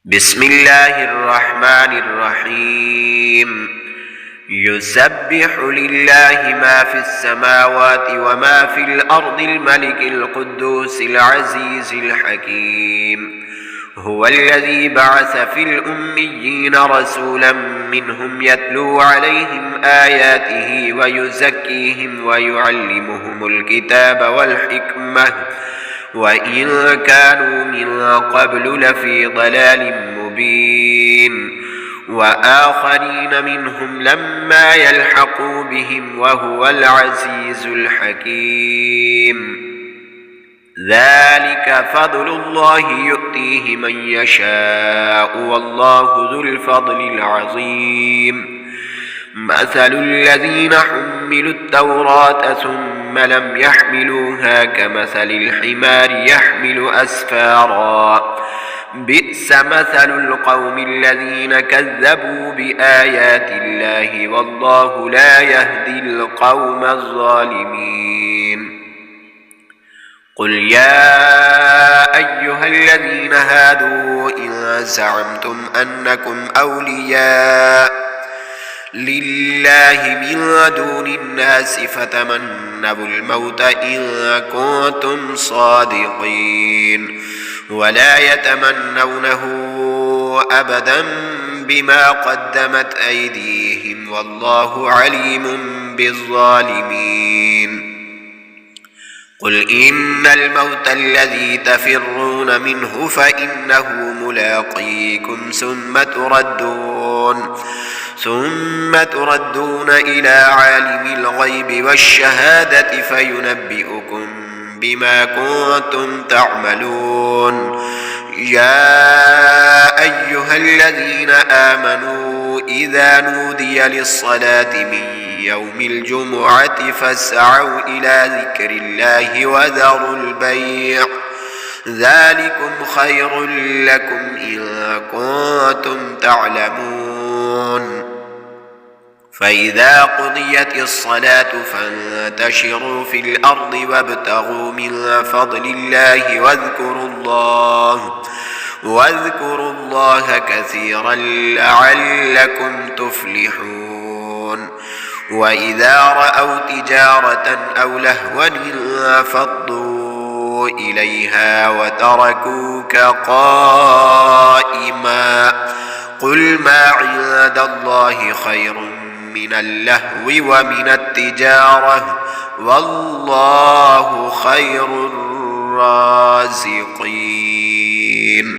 بسم الله الرحمن الرحيم يسبح لله ما في السماوات وما في الأرض الملك القدوس العزيز الحكيم هو الذي بعث في الأميين رسولا منهم يتلو عليهم آياته ويزكيهم ويعلمهم الكتاب والحكمة وإن كانوا من قبل لفي ضلال مبين وآخرين منهم لما يلحقوا بهم وهو العزيز الحكيم ذلك فضل الله يؤتيه من يشاء والله ذو الفضل العظيم مثل الذين حملوا التوراة ثم لم يحملوها كمثل الحمار يحمل أسفارا بئس مثل القوم الذين كذبوا بآيات الله والله لا يهدي القوم الظالمين قل يا أيها الذين هادوا إن زعمتم أنكم أولياء لله من دون الناس فتمنوا الموت إن كنتم صادقين ولا يتمنونه أبدا بما قدمت أيديهم والله عليم بالظالمين قل إن الموت الذي تفرون منه فإنه ملاقيكم ثم تردون إلى عالم الغيب والشهادة فينبئكم بما كنتم تعملون يا أيها الذين آمنوا إذا نودي للصلاة من يوم الجمعة فاسعوا إلى ذكر الله وذروا البيع ذلكم خير لكم إن كنتم تعلمون فإذا قضيت الصلاة فانتشروا في الأرض وابتغوا من فضل الله واذكروا الله كثيرا لعلكم تفلحون وإذا رأوا تجارة أو لهوا انفضوا إليها وتركوك قائما قل ما عند الله خير من اللهو ومن التجارة والله خير الرازقين.